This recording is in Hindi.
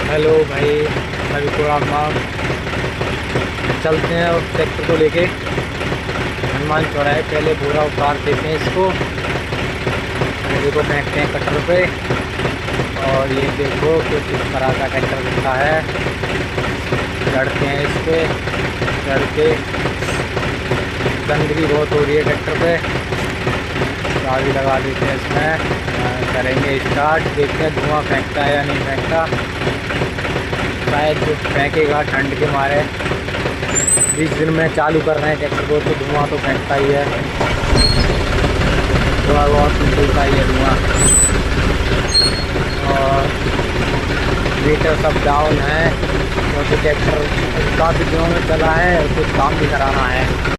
हेलो भाई, अभी थोड़ा हम चलते हैं और ट्रैक्टर को लेके हनुमान चौराहे पहले बोरा उतार देते हैं इसको। बोरे को फेंकते हैं कटर पे। और ये देखो कुछ इस तरह का ट्रैक्टर दिखता है। चढ़ते हैं इस पे, चढ़ के गंदगी बहुत हो रही है ट्रैक्टर पे। चाबी लगा देते हैं इसमें। करेंगे स्टार्ट, देखते हैं धुआं फेंकता है या नहीं फेंकता। शायद जो फेंकेगा ठंड के मारे। 20 दिन में चालू कर रहे हैं ट्रैक्टर को तो धुआं तो फेंकता ही है, थोड़ा बहुत निकलता ही है धुआं। और मीटर सब डाउन है क्योंकि ट्रैक्टर काफ़ी दिनों में चला है और कुछ काम भी कराना है।